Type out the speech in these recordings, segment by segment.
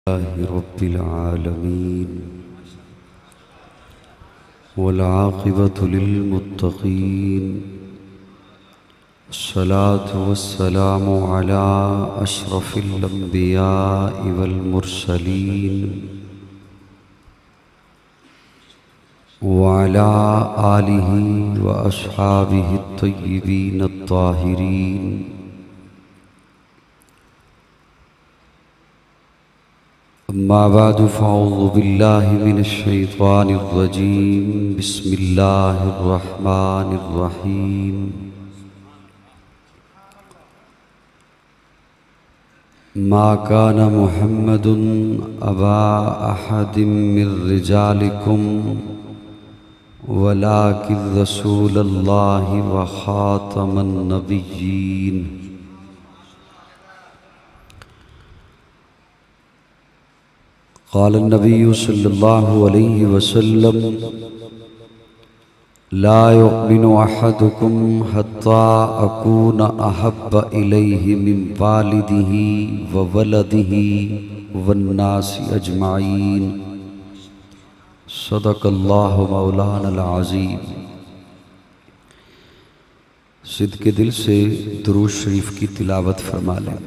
رب العالمين والعاقبة للمتقين الصلاة والسلام على أشرف الأنبياء والمرسلين وعلى آله وأصحابه الطيبين الطاهرين أما بعد فأعوذ بالله من الشيطان الرجيم بسم الله الرحمن الرحيم ما كان محمد أبا أحد من رجالكم ولكن رسول الله وخاتم النبيين قال النبي صلى الله عليه وسلم لا يؤمن أحدكم حتى أكون أحب إليه من والده وولده والناس أجمعين صدق الله مولانا العظيم۔ صدق دل سے درود شریف کی تلاوت فرما لیں۔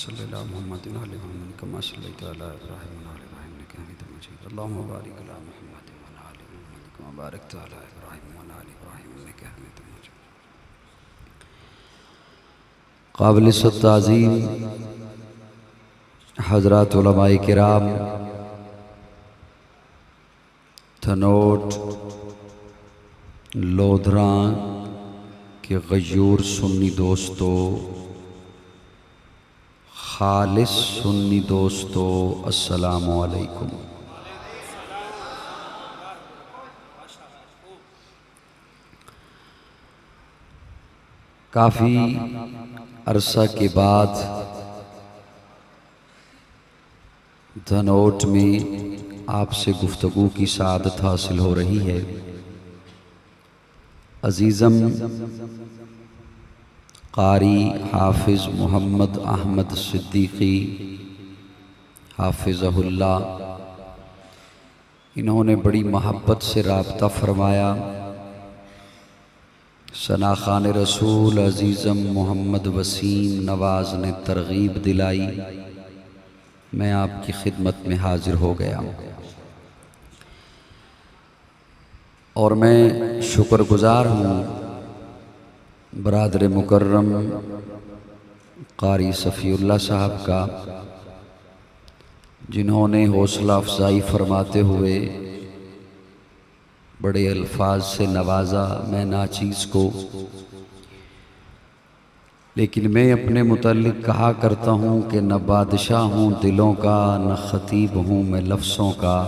صلی اللہ محمد علیہ وسلم کما صلیت علی ابراہیم وعلی ابراہیم انک حمید مجید اللہم بارک علی محمد وعلی محمد کما بارکت علی ابراہیم وعلی ابراہیم انک حمید مجید۔ قابل تعظیم حضرات علماء کرام، تھنوٹ لودھراں کے غیور سنی دوستو، خالص سنی دوستو، السلام علیکم۔ کافی عرصہ کے بعد دھنوٹ میں آپ سے گفتگو کی سعادت حاصل ہو رہی ہے۔ عزیزم قاری حافظ محمد احمد صدیقی حافظہ اللہ، انہوں نے بڑی محبت سے رابطہ فرمایا۔ ثنا خان رسول عزیزم محمد وسیم نواز نے ترغیب دلائی، میں آپ کی خدمت میں حاضر ہو گیا اور میں شکر گزار ہوں برادر مکرم قاری صفی اللہ صاحب کا، جنہوں نے حوصلہ افزائی فرماتے ہوئے بڑے الفاظ سے نوازا میں ناچیز کو۔ لیکن میں اپنے متعلق کہا کرتا ہوں کہ نہ بادشاہ ہوں دلوں کا، نہ خطیب ہوں میں لفظوں کا،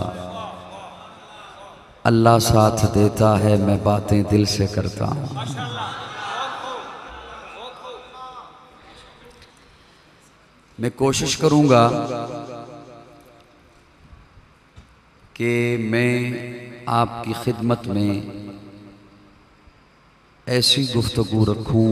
اللہ ساتھ دیتا ہے میں باتیں دل سے کرتا ہوں۔ میں کوشش کروں گا کہ میں آپ کی خدمت میں ایسی گفتگو رکھوں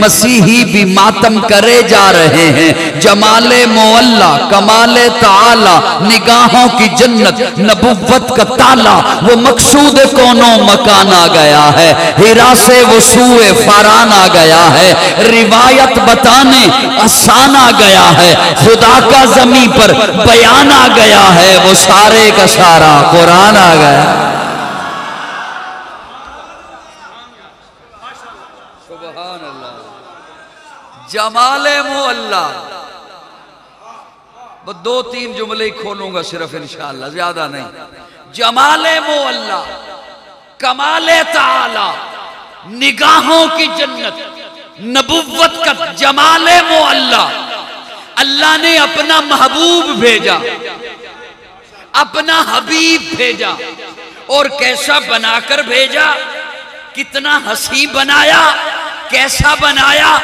مسیحی بھی ماتم کرے جا رہے ہیں، جمال معلا کمال تعالی نگاہوں کی جنت نبوت کا تالا، وہ مقصود کونوں مکان آ گیا ہے، ہیرا سے وہ سوئے فاران آ گیا ہے، روایت بتانے آسان آ گیا ہے، خدا کا زمین پر بیان آ گیا ہے، وہ سارے کا سارا قرآن آ گیا ہے۔ جمال معلا، دو تین جملے کھولوں گا صرف انشاءاللہ، زیادہ نہیں۔ جمال معلا کمال تعالی نگاہوں کی جنت نبوت کا جمال معلا، اللہ نے اپنا محبوب بھیجا، اپنا حبیب بھیجا، اور کیسا بنا کر بھیجا، کتنا حسین بنایا، کیسا بنایا۔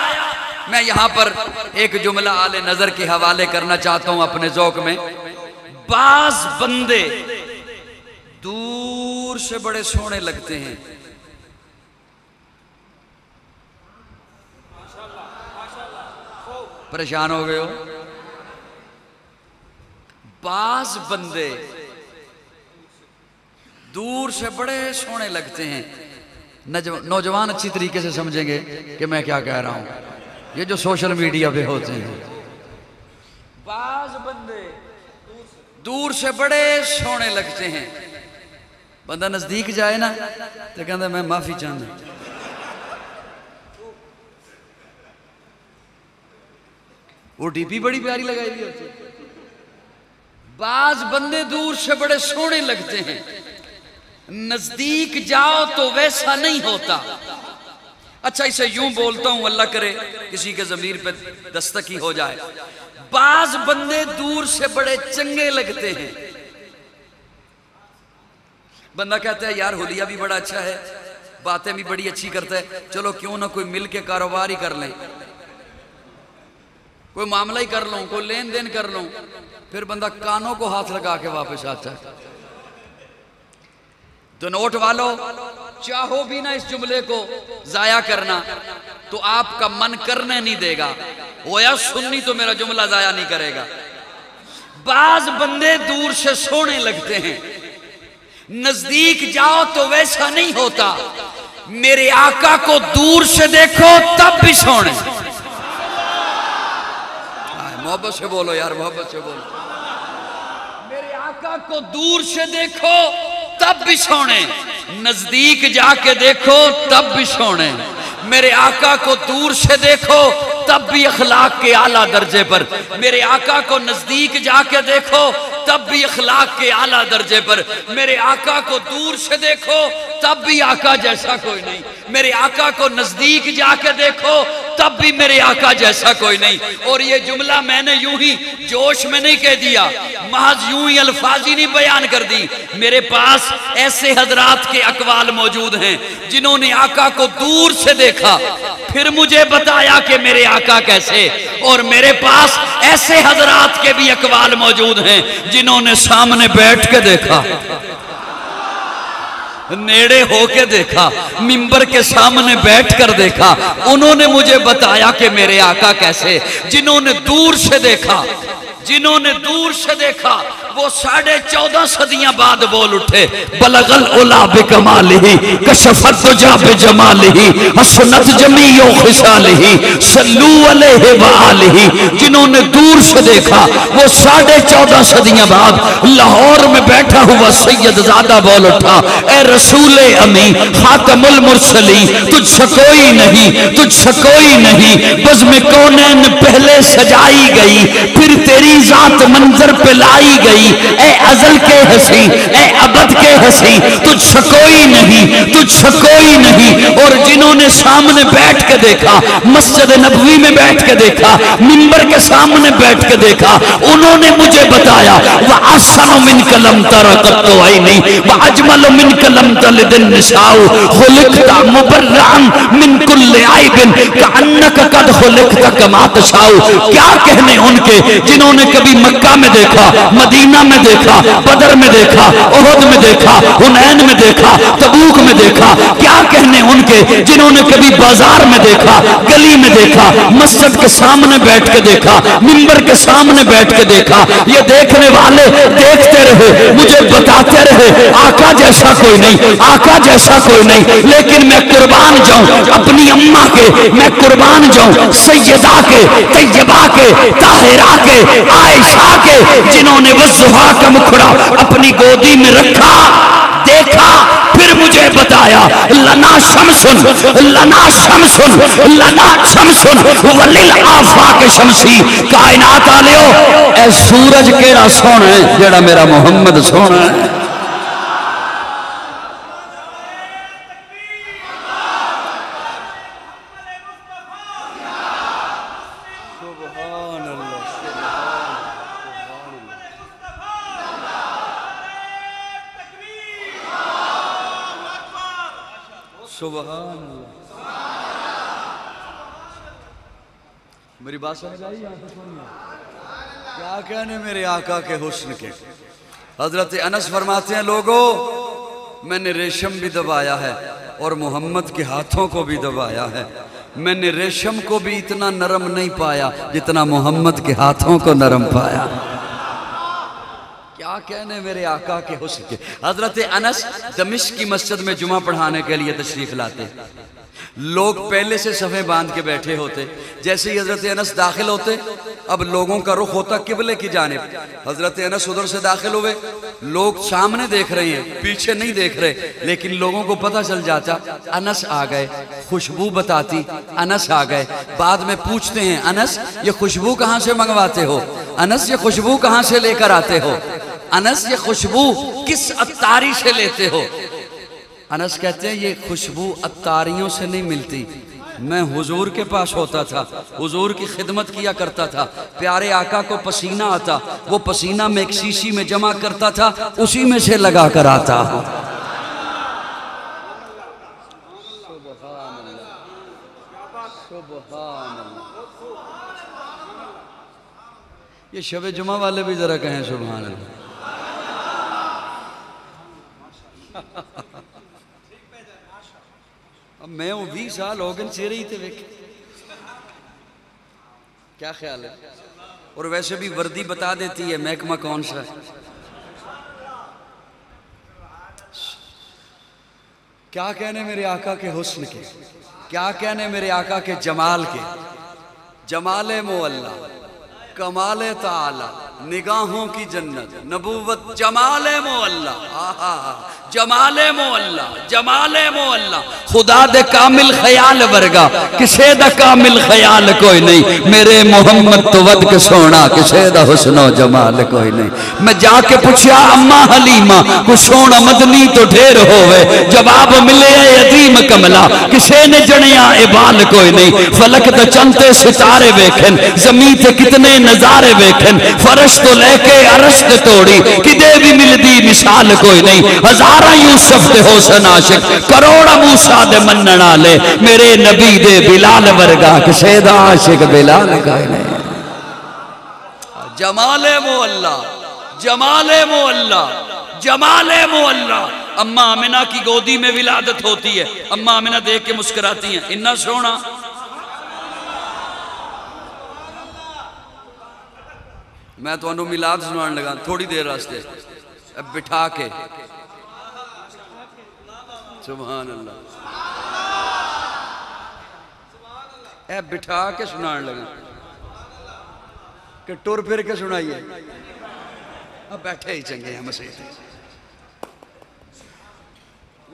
میں یہاں پر ایک جملہ آل نظر کے حوالے کرنا چاہتا ہوں اپنے ذوق میں۔ بعض بندے دور سے بڑے سونے لگتے ہیں، پریشان ہو گئے ہو؟ بعض بندے دور سے بڑے سونے لگتے ہیں. نوجوان اچھی طریقے سے سمجھیں گے کہ میں کیا کہہ رہا ہوں. یہ جو سوشل میڈیا پہ ہوتے ہیں، بعض بندے دور سے بڑے سونے لگتے ہیں، بندہ نزدیک جائے نا تو کہتا میں معافی چاہتا ہوں. وہ ڈی پی بڑی پیاری لگائی ہوئی ہوتی ہے. بعض بندے دور سے بڑے سونے لگتے ہیں، نزدیک جاؤ تو ویسا نہیں ہوتا. اچھا اسے یوں بولتا ہوں، اللہ کرے کسی کے ضمیر پہ دستک ہی ہو جائے. بعض بندے دور سے بڑے چنگے لگتے ہیں. بندہ کہتا ہے یار حلیہ بھی بڑا اچھا ہے، باتیں بھی بڑی اچھی کرتا ہے، چلو کیوں نہ کوئی مل کے کاروبار ہی کر لیں، کوئی معاملہ ہی کر لوں، کوئی لین دین کر لوں. پھر بندہ کانوں کو ہاتھ لگا کے واپس آتا ہے. تو نوٹ والو، چاہو بھی نہ اس جملے کو ضائع کرنا تو آپ کا من کرنے نہیں دے گا. وہ یا سننی تو میرا جملہ ضائع نہیں کرے گا. بعض بندے دور سے سونے لگتے ہیں، نزدیک جاؤ تو ویسا نہیں ہوتا. میرے آقا کو دور سے دیکھو تب بھی سونے. محبت سے بولو یار، محبت سے بولو. میرے آقا کو دور سے دیکھو تب بھی سونے، نزدیک جا کے دیکھو تب بھی سونے. میرے آقا کو دور سے دیکھو تب بھی اخلاق کے اعلیٰ درجے پر. میرے آقا کو نزدیک جا کے دیکھو تب بھی اخلاق کے اعلیٰ درجے پر. میرے آقا کو دور سے دیکھو تب بھی آقا جیسا کوئی نہیں. میرے آقا کو نزدیک جا کے دیکھو تب بھی میرے آقا جیسا کوئی نہیں. اور یہ جملہ میں نے یوں ہی جوش میں نہیں کہہ دیا، محض یوں ہی الفاظ ہی نہیں بیان کر دی. میرے پاس ایسے حضرات کے اقوال موجود ہیں جنہوں نے آقا کو دور سے دیکھا پھر مجھے بتایا کہ میرے آقا کیسے. اور میرے پاس ایسے حضرات کے بھی اقوال موجود ہیں جنہوں نے سامنے بیٹھ کے دیکھا، نیڑے ہو کے دیکھا، منبر کے سامنے بیٹھ کر دیکھا. انہوں نے مجھے بتایا کہ میرے آقا کیسے. جنہوں نے دور سے دیکھا، جنہوں نے دور سے دیکھا وہ 14.5 صدیاں بعد بول اٹھے، بلغ العلا بکمالہ کشف الدجا بجمالہ حسنت جمیع خصالہ صلو علیہ وآلہ. جنہوں نے دور سے دیکھا وہ 14.5 صدیاں بعد لاہور میں بیٹھا ہوا سید زادہ بول اٹھا، اے رسول امی خاتم المرسلین، تجھ سے کوئی نہیں، تجھ سے کوئی نہیں. بزم کونین پہلے سجائی گئی، پھر تیری ذات منظر پہ لائی گئی. اے ازل کے حسین، اے ابد کے حسین، تجھ سے کوئی نہیں، تجھ سے کوئی نہیں. اور جنہوں نے سامنے بیٹھ کے دیکھا، مسجد نبوی میں بیٹھ کے دیکھا، منبر کے سامنے بیٹھ کے دیکھا، انہوں نے مجھے بتایا وَأَحْسَنُ مِنْكَ لَمْ تَرَ قَطُّ عَيْنِي وَأَجْمَلُ مِنْكَ لَمْ تَلِدِ النِّسَاءُ خُلِقْتَ مُبَرَّعًا مِنْ كُلِّ عَيْبٍ كَأَنَّكَ قَدْ خُلِقْتَ كَمَا تَشَاءُ. کیا کہنے ان کے جنہوں نے کبھی مکہ میں دیکھا، مدینہ میں دیکھا، بدر میں دیکھا، احد میں دیکھا، حنین میں دیکھا، تبوک میں دیکھا. کیا کہنے ان کے جنہوں نے کبھی بازار میں دیکھا، گلی میں دیکھا، مسجد کے سامنے بیٹھ کے دیکھا، منبر کے سامنے بیٹھ کے دیکھا. یہ دیکھنے والے دیکھتے رہے، مجھے بتاتے رہے آقا جیسا کوئی نہیں، آقا جیسا کوئی نہیں. لیکن میں قربان جاؤں اپنی اماں کے، میں قربان جاؤں سیدہ کے، طیبہ کے، طاہرہ کے، عائشہ کے، جنہوں نے وضحا کا مکھڑا اپنی گودی میں رکھا، دیکھا، پھر مجھے بتایا لنا شمسن، لنا شمسن، لنا شمسن وللآفاق شمسی. کائنات آلیو اے سورج کیڑا سونا ہے جیڑا میرا محمد سونا ہے. سبحان اللہ. میری بات سمجھ آئی؟ کیا کہنے میرے آقا کے حسن کے. حضرت انس فرماتے ہیں لوگوں میں نے ریشم بھی دبایا ہے اور محمد کے ہاتھوں کو بھی دبایا ہے. میں نے ریشم کو بھی اتنا نرم نہیں پایا جتنا محمد کے ہاتھوں کو نرم پایا۔ کیا کہنے میرے آقا کے حسن کے۔ حضرت انس دمشق کی مسجد میں جمعہ پڑھانے کے لیے تشریف لاتے، لوگ پہلے سے صفیں باندھ کے بیٹھے ہوتے، جیسے ہی حضرت انس داخل ہوتے اب لوگوں کا رخ ہوتا قبلے کی جانب۔ حضرت انس ادھر سے داخل ہوئے، لوگ سامنے دیکھ رہے ہیں پیچھے نہیں دیکھ رہے، لیکن لوگوں کو پتہ چل جاتا انس آ گئے، خوشبو بتاتی انس آ گئے۔ بعد میں پوچھتے ہیں انس یہ خوشبو کہاں سے منگواتے ہو، انس یہ خوشبو کہاں سے لے کر آتے ہو، انس یہ خوشبو کس عطاری سے لیتے ہو؟ انس کہتے ہیں یہ خوشبو عطاریوں سے نہیں ملتی، میں حضور کے پاس ہوتا تھا، حضور کی خدمت کیا کرتا تھا، پیارے آقا کو پسینہ آتا، وہ پسینہ میں ایک شیشی میں جمع کرتا تھا، اسی میں سے لگا کر آتا۔ یہ شب جمعہ والے بھی ذرا کہیں سبحان اللہ۔ اب میں ہوں 20 سال ہو گئے چہرے ہی تھے ویکھے، کیا خیال ہے؟ اور ویسے بھی وردی بتا دیتی ہے محکمہ کون سا ہے۔ کیا کہنے میرے آقا کے حسن کے، کیا کہنے میرے آقا کے جمال کے، جمال معلا، کمال تعالی، نگاہوں کی جنت، نبوت، جمال معلا، جمال معلا، جمال معلا، خدا دے کامل خیال ورگا کسے دا کامل خیال کوئی نہیں، میرے محمد تو ود کے سونا کسے دا حسن و جمال کوئی نہیں۔ میں جا کے پوچھیا اماں حلیمہ کو سونا مدنی تو ڈھیر ہوئے، جواب ملے یتیم کملا کسے نے جنیا عبال کوئی نہیں۔ فلک دا چنتے ستارے ویکھن، زمین تے کتنے نظارے ویکھن، فرش تو لے کے عرش تے توڑی کدے بھی ملدی مثال کوئی نہیں۔ ہزارہ یوسف دے حسن عاشق، کروڑا موسیٰ دے منن آلے، میرے نبی دے بلال ورگا کسے دا عاشق بلال کوئی نہیں۔ جمال معلا، جمال معلا، جمال معلا۔ اماں آمنہ کی گودی میں ولادت ہوتی ہے، اماں آمنہ دیکھ کے مسکراتی ہیں، انہا سونا۔ میں تو انہوں میلاد سنوان لگا تھوڑی دیر راستے، اب بٹھا کے، سبحان اللہ، اے بٹھا کے سنان لگا کہ ٹور پھر کے سنائیے، اب بیٹھے ہی چنگے ہیں مسیح۔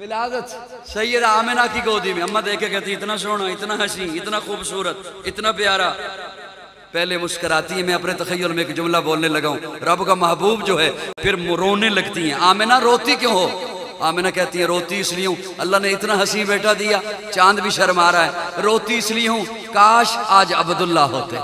ولادت سید آمنہ کی گودی میں، اماں دیکھے کہتی اتنا سونا، اتنا حسین، اتنا خوبصورت، اتنا پیارا، پہلے مسکراتی ہیں۔ میں اپنے تخیل میں ایک جملہ بولنے لگا ہوں، رب کا محبوب جو ہے پھر رونے لگتی ہیں۔ آمنہ روتی کیوں ہو؟ آمنہ کہتی ہیں روتی اس لیے ہوں اللہ نے اتنا حسین بیٹا دیا، چاند بھی شرما رہا ہے، روتی اس لیے ہوں کاش آج عبداللہ ہوتے،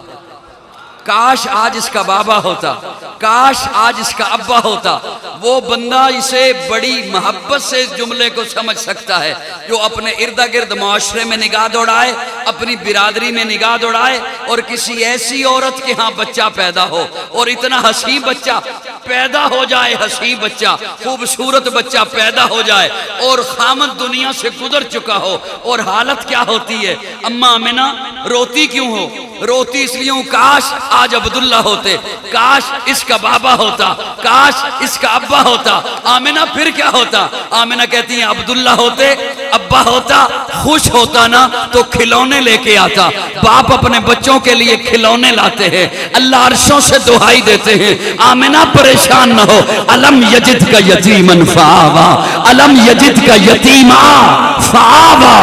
کاش آج اس کا بابا ہوتا، کاش آج اس کا ابا ہوتا۔ وہ بندہ اسے بڑی محبت سے اس جملے کو سمجھ سکتا ہے جو اپنے ارد گرد معاشرے میں نگاہ دوڑائے، اپنی برادری میں نگاہ دوڑائے اور کسی ایسی عورت کے ہاں بچہ پیدا ہو اور اتنا حسین بچہ پیدا ہو جائے، حسین بچہ، خوبصورت بچہ پیدا ہو جائے اور خامد دنیا سے گزر چکا ہو، اور حالت کیا ہوتی ہے؟ اماں آمنہ روتی کیوں ہو؟ روتی اس لیے ہوں کاش آج عبداللہ ہوتے، کاش اس کا بابا ہوتا، کاش اس کا ابا ہوتا۔ آمنہ پھر کیا ہوتا؟ آمنہ کہتی ہیں عبداللہ ہوتے، ابا ہوتا، خوش ہوتا نا تو کھلونے لے کے آتا۔ باپ اپنے بچوں کے لیے کھلونے لاتے ہیں، اللہ عرشوں سے دعائی دیتے ہیں آمنہ پریشان نہ ہو۔ علم یجد کا یتیمن فآوا، علم یجد کا یتیما فآوا،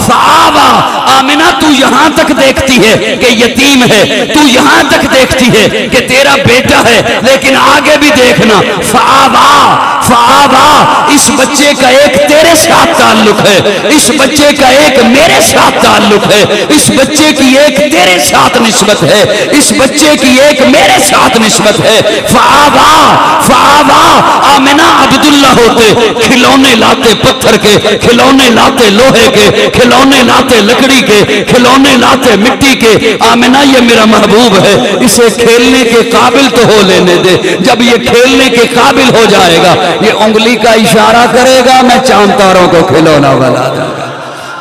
فآوا۔ آمنہ تو یہاں تک دیکھتی ہے کہ یتیم ہے، تو یہاں تک دیکھتی ہے کہ تیرا بیٹا ہے، لیکن آگے بھی دیکھنا فآوا، فآوا۔ اس بچے کا ایک تیرے ساتھ تعلق ہے، اس بچے کا ایک میرے ساتھ تعلق ہے، اس بچے کی ایک تیرے ساتھ نسبت ہے، اس بچے کی ایک میرے ساتھ نسبت ہے۔ فآوا، فآوا۔ آمنہ عبداللہ ہوتے، کھلونے لاتے پتھر کے، کھلونے لاتے لوہے کے، کھلونے لاتے لکڑی کے، کھلونے لاتے مٹی کے۔ آمنہ یہ میرا محبوب ہے، اسے کھیلنے کے قابل تو ہو لینے دے، جب یہ کھیلنے کے قابل ہو جائے گا یہ انگلی کا اشارہ کرے گا، میں چاند تاروں کو کھلونا بنا دوں گا۔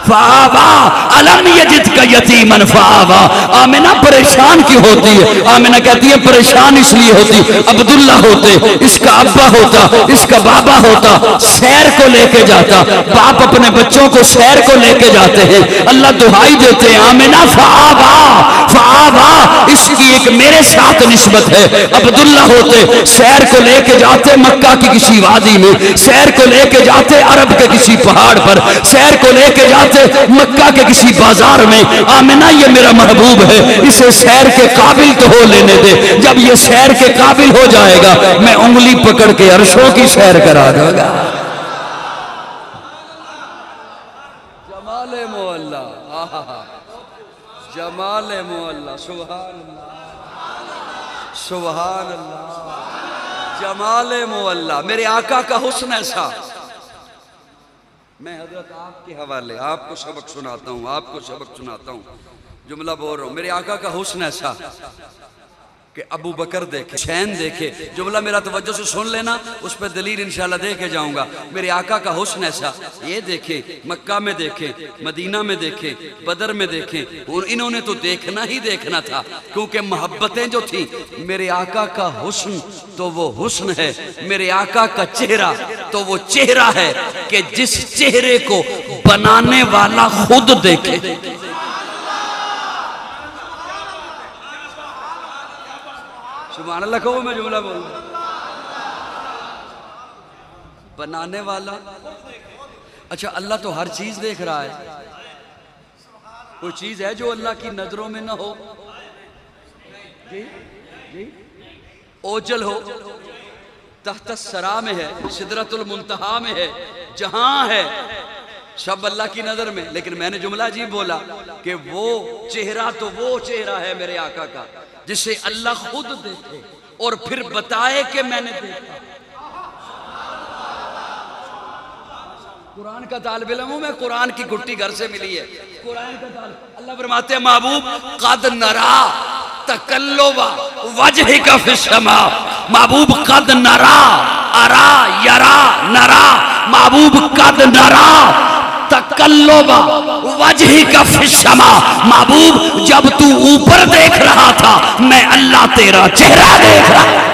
فآوا الم یجدک یتیما فآوا. آمنہ پریشان کیوں ہوتی ہے؟ آمنہ کہتی ہے پریشان اس لیے ہوتی، عبداللہ ہوتے، اس کا ابا ہوتا، اس کا بابا ہوتا، سیر کو لے کے جاتا. باپ اپنے بچوں کو سیر کو لے کے جاتے ہیں، اللہ دعائی دیتے ہیں آمنہ فآوا فآوا. اس کی ایک میرے ساتھ نسبت ہے. عبداللہ ہوتے سیر کو لے کے جاتے مکہ کی کسی وادی میں، سیر کو لے کے جاتے عرب کے کسی پہاڑ پر، سیر کو لے کے جاتے مکہ کے کسی بازار میں. آمنہ یہ میرا محبوب ہے، اسے سیر کے قابل تو ہو لینے دے. جب یہ سیر کے قابل ہو جائے گا میں انگلی پکڑ کے عرشوں کی سیر کرا دوں گا. جمال مولا، جمال مولا، سبحان اللہ سبحان اللہ. جمال مولا، میرے آقا کا حسن ایسا. میں حضرت آپ کے حوالے آپ کو سبق سناتا ہوں، آپ کو سبق سناتا ہوں، جملہ بول رہا ہوں. میرے آقا کا حسن ایسا کہ ابو بکر دیکھے، حسین دیکھے. جملہ میرا توجہ سے سن لینا، اس پہ دلیل انشاءاللہ دے کے جاؤں گا. میرے آقا کا حسن ایسا، یہ دیکھے مکہ میں دیکھے، مدینہ میں دیکھے، بدر میں دیکھے، اور انہوں نے تو دیکھنا ہی دیکھنا تھا کیونکہ محبتیں جو تھیں. میرے آقا کا حسن تو وہ حسن ہے، میرے آقا کا چہرہ تو وہ چہرہ ہے کہ جس چہرے کو بنانے والا خود دیکھے. سبحان اللہ کہو، میں جملہ بول رہا ہوں. بنانے والا، اچھا اللہ تو ہر چیز دیکھ رہا ہے. کوئی چیز ہے جو اللہ کی نظروں میں نہ ہو؟ اوجل ہو، تحت الثرا میں ہے، سدرۃ المنتہا میں ہے، جہاں ہے، سب اللہ کی نظر میں. لیکن میں نے جملہ عجیب بولا کہ وہ چہرہ تو وہ چہرہ ہے میرے آقا کا جسے اللہ خود دیکھے اور پھر بتائے کہ میں نے دیکھا. قرآن کا طالب علم ہوں میں، قرآن کی گھٹی گھر سے ملی ہے. قرآن کا طالب، اللہ فرماتے ہیں محبوب قد نرا تقلب وجہک فی السماء. محبوب قد نرا، ارا یرا نرا، محبوب قد نرا تقلب وجہک فی السماء. محبوب جب تو اوپر دیکھ رہا تھا میں اللہ تیرا چہرہ دیکھ رہا.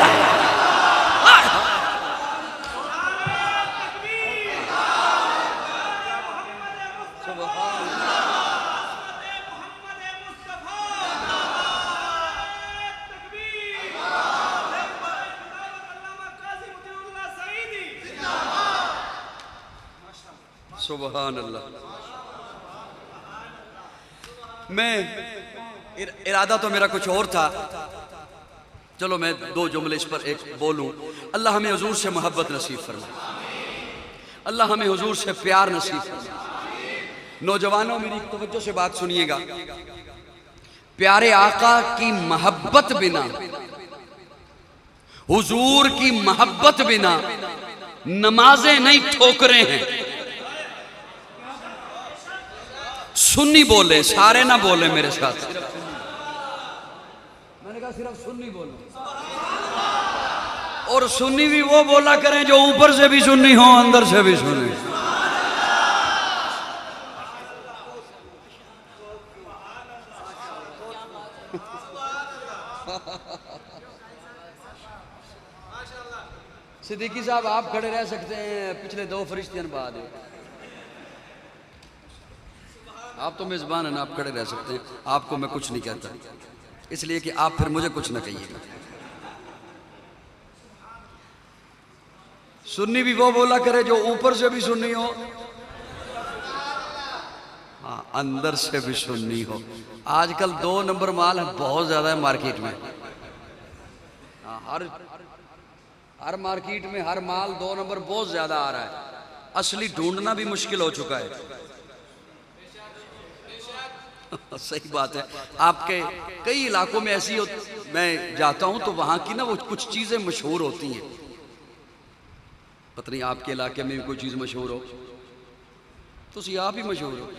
سبحان اللہ. میں ارادہ تو میرا کچھ اور تھا، چلو میں دو جملے اس پر ایک بولوں. اللہ ہمیں حضور سے محبت نصیب فرمائے، اللہ ہمیں حضور سے پیار نصیب فرمائے. نوجوانوں میری توجہ سے بات سنیے گا. پیارے آقا کی محبت بنا، حضور کی محبت بنا نمازیں نہیں ٹھوکریں ہیں. سنی بولے، سارے نہ بولے میرے ساتھ. میں نے کہا صرف سنی بولے، اور سنی بھی وہ بولا کریں جو اوپر سے بھی سنی ہو اندر سے بھی سنی. صدیقی صاحب آپ کھڑے رہ سکتے ہیں، پچھلے دو فرشتیاں بعد ہیں. آپ تو میزبان ہیں نا، آپ کھڑے رہ سکتے ہیں. آپ کو میں کچھ نہیں کہتا اس لیے کہ آپ پھر مجھے کچھ نہ کہیے گا. سنی بھی وہ بولا کرے جو اوپر سے بھی سنی ہو، ہاں اندر سے بھی سنی ہو. آج کل 2 نمبر مال بہت زیادہ ہے مارکیٹ میں. ہر مارکیٹ میں ہر مال 2 نمبر بہت زیادہ آ رہا ہے. اصلی ڈھونڈنا بھی مشکل ہو چکا ہے. صحیح بات ہے. آپ کے کئی علاقوں میں ایسی میں جاتا ہوں تو وہاں کی نا وہ کچھ چیزیں مشہور ہوتی ہیں. پتہ نہیں آپ کے علاقے میں بھی کوئی چیز مشہور ہو تو اسی آپ ہی مشہور ہو.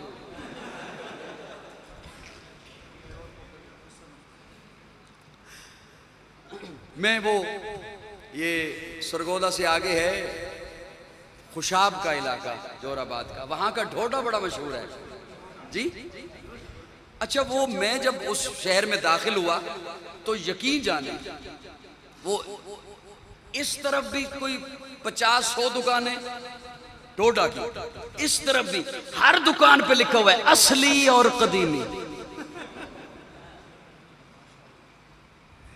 میں وہ یہ سرگودا سے آگے ہے خوشاب کا علاقہ، جور آباد کا، وہاں کا ڈھوڈا بڑا مشہور ہے. جی اچھا وہ میں جب اس شہر میں داخل ہوا تو یقین جانے وہ اس طرف بھی کوئی 50-100 دکانیں ڈوڈا کی، اس طرف بھی ہر دکان پہ لکھا ہوا ہے اصلی اور قدیمی،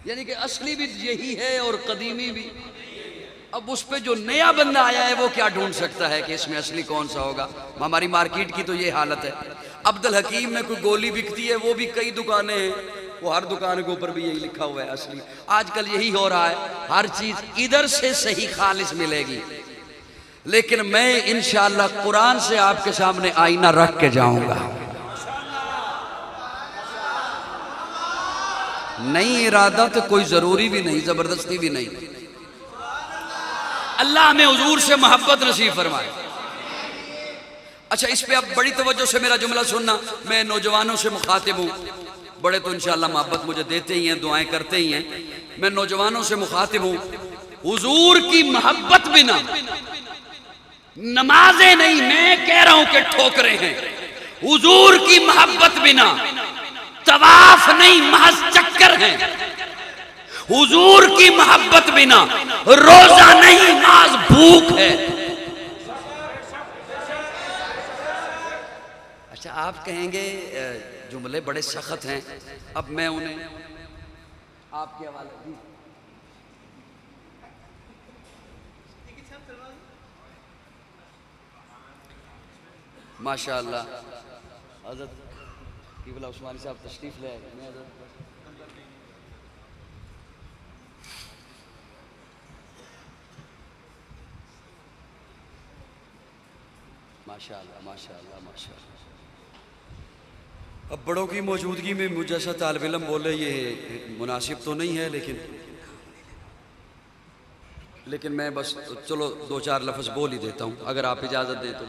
یعنی کہ اصلی بھی یہی ہے اور قدیمی بھی۔ اب اس پہ جو نیا بندہ آیا ہے وہ کیا ڈھونڈ سکتا ہے کہ اس میں اصلی کون سا ہوگا؟ ہماری مارکیٹ کی تو یہ حالت ہے۔ عبد الحکیم میں کوئی گولی بکتی ہے، وہ بھی کئی دکانیں ہیں، وہ ہر دکان کے اوپر بھی یہی لکھا ہوا ہے اصلی۔ آج کل یہی ہو رہا ہے، ہر چیز ادھر سے صحیح خالص ملے گی، لیکن میں انشاءاللہ قرآن سے آپ کے سامنے آئینہ رکھ کے جاؤں گا۔ نہیں ارادہ تو کوئی ضروری بھی نہیں، زبردستی بھی نہیں۔ اللہ ہمیں حضور سے محبت نصیب فرمائے۔ اچھا اس پہ اب بڑی توجہ سے میرا جملہ سننا، میں نوجوانوں سے مخاطب ہوں، بڑے تو انشاءاللہ محبت مجھے دیتے ہی ہیں، دعائیں کرتے ہی ہیں، میں نوجوانوں سے مخاطب ہوں۔ حضور کی محبت بنا نمازیں نہیں، میں کہہ رہا ہوں کہ ٹھوکریں ہیں۔ حضور کی محبت بنا طواف نہیں، محض چکر ہیں۔ حضور کی محبت بنا روزہ نہیں، محض بھوک ہے۔ اچھا آپ کہیں گے جملے بڑے سخت ہیں، اب میں انہیں آپ کے حوالے دی۔ ماشاءاللہ حضرت قبلہ عثمانی صاحب تشریف لے آئے۔ ماشاءاللہ ماشاءاللہ ماشاءاللہ۔ اب بڑوں کی موجودگی میں مجھ جیسا طالب علم بولے یہ مناسب تو نہیں ہے، لیکن میں بس چلو 2-4 لفظ بول ہی دیتا ہوں اگر آپ اجازت دیں تو۔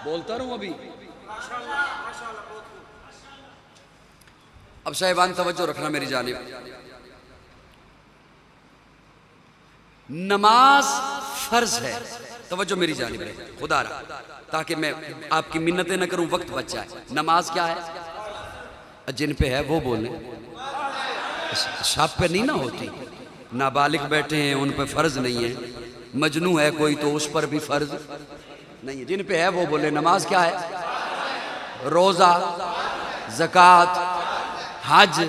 بولتا رہوں ابھی؟ اب صاحبان توجہ رکھنا میری جانب۔ نماز فرض ہے، توجہ میری جانب رہے خدا رہا، تاکہ میں آپ کی منتیں نہ کروں، وقت بچ جائے۔ نماز کیا ہے؟ جن پہ ہے وہ بولیں، سب پہ نہیں نہ ہوتی۔ نابالغ بیٹھے ہیں ان پہ فرض نہیں ہے، مجنون ہے کوئی تو اس پر بھی فرض نہیں ہے، جن پہ ہے وہ بولے۔ نماز کیا ہے؟ روزہ، زکوٰۃ، حج۔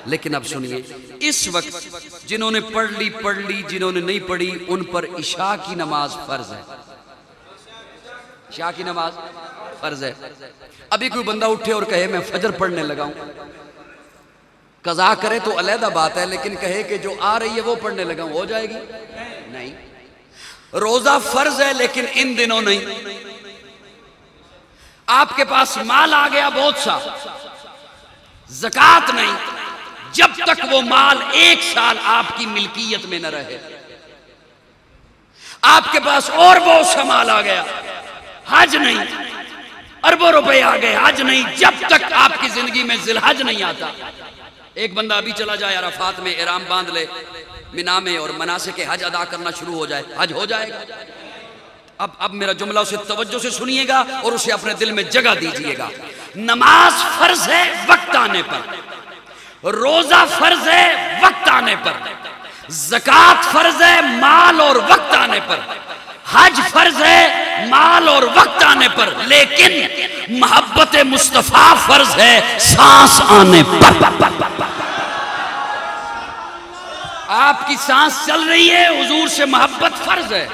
لیکن اب سنیے، اس وقت جنہوں نے پڑھ لی، جنہوں نے نہیں پڑھی ان پر عشاء کی نماز فرض ہے۔ عشاء کی نماز فرض ہے۔ ابھی کوئی بندہ اٹھے اور کہے میں فجر پڑھنے لگا ہوں، قضا کرے تو علیحدہ بات ہے، لیکن کہے کہ جو آ رہی ہے وہ پڑھنے لگا ہوں، ہو جائے گی؟ نہیں۔ روزہ فرض ہے لیکن ان دنوں نہیں۔ آپ کے پاس مال آ گیا بہت سا، زکوٰۃ نہیں جب تک وہ مال 1 سال آپ کی ملکیت میں نہ رہے۔ آپ کے پاس اور بہت سا مال آ گیا، حج نہیں، اربوں روپے آ گئے، حج نہیں جب تک آپ کی زندگی میں ذی الحج نہیں آتا۔ ایک بندہ ابھی چلا جائے عرفات میں، احرام باندھ لے، منا میں، اور مناسک حج ادا کرنا شروع ہو جائے، حج ہو جائے گا۔ اب میرا جملہ اسے توجہ سے سنیے گا اور اسے اپنے دل میں جگہ دیجئے گا۔ نماز فرض ہے وقت آنے پر، روزہ فرض ہے وقت آنے پر، زکوٰۃ فرض ہے مال اور وقت آنے پر، حج فرض ہے مال اور وقت آنے پر، لیکن محبت مصطفیٰ فرض ہے سانس آنے پر۔ آپ کی سانس چل رہی ہے، حضور سے محبت فرض ہے۔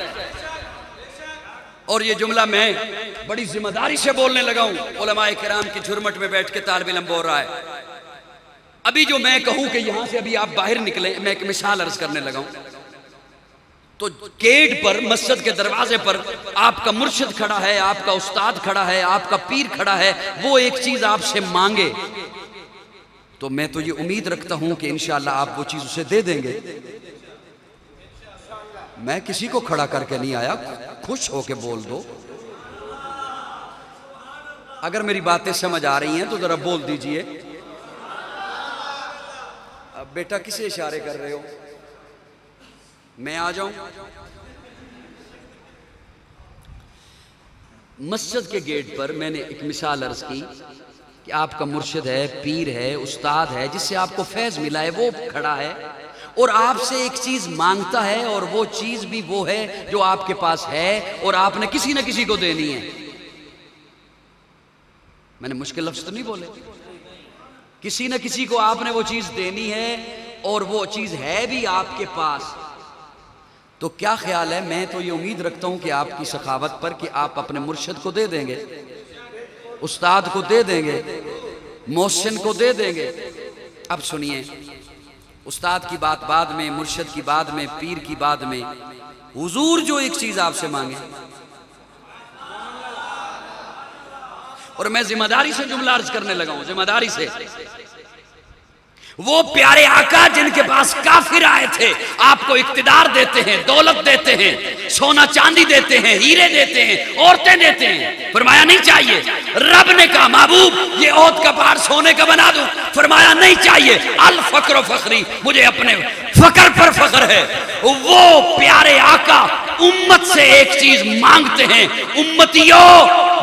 اور یہ جملہ میں بڑی ذمہ داری سے بولنے لگا ہوں، علماء کرام کی جھرمٹ میں بیٹھ کے طالب علم بول رہا ہے۔ ابھی جو میں کہوں کہ یہاں سے ابھی آپ باہر نکلیں، میں ایک مثال عرض کرنے لگا ہوں، تو گیٹ پر، مسجد کے دروازے پر آپ کا مرشد کھڑا ہے، آپ کا استاد کھڑا ہے، آپ کا پیر کھڑا ہے، وہ ایک چیز آپ سے مانگے تو میں تو یہ امید رکھتا ہوں کہ انشاءاللہ آپ وہ چیز اسے دے دیں گے۔ میں کسی کو کھڑا کر کے نہیں آیا، خوش ہو کے بول دو۔ اگر میری باتیں سمجھ آ رہی ہیں تو ذرا بول دیجئے۔ اب بیٹا کسے اشارے کر رہے ہو؟ میں آ جاؤں؟ مسجد کے گیٹ پر میں نے ایک مثال عرض کی کہ آپ کا مرشد ہے، پیر ہے، استاد ہے، جس سے آپ کو فیض ملا ہے، وہ کھڑا ہے اور آپ سے ایک چیز مانگتا ہے، اور وہ چیز بھی وہ ہے جو آپ کے پاس ہے اور آپ نے کسی نہ کسی کو دینی ہے۔ میں نے مشکل لفظ تو نہیں بولے، کسی نہ کسی کو آپ نے وہ چیز دینی ہے اور وہ چیز ہے بھی آپ کے پاس۔ تو کیا خیال ہے، میں تو یہ امید رکھتا ہوں کہ آپ کی سخاوت پر کہ آپ اپنے مرشد کو دے دیں گے، استاد کو دے دیں گے، محسن کو دے دیں گے۔ اب سنیے، استاد کی بات بعد میں، مرشد کی بعد میں، پیر کی بعد میں، حضور جو ایک چیز آپ سے مانگے، اور میں ذمہ داری سے جملہ عرض کرنے لگا ہوں، ذمہ داری سے، وہ پیارے آقا جن کے پاس کافر آئے تھے، آپ کو اقتدار دیتے ہیں، دولت دیتے ہیں، سونا چاندی دیتے ہیں، ہیرے دیتے ہیں، عورتیں دیتے ہیں، فرمایا نہیں چاہیے۔ رب نے کہا محبوب یہ عہد کا پہاڑ سونے کا بنا دوں، فرمایا نہیں چاہیے۔ الفقر و فخری، مجھے اپنے فقر پر فخر ہے۔ وہ پیارے آقا امت سے ایک چیز مانگتے ہیں، امتیوں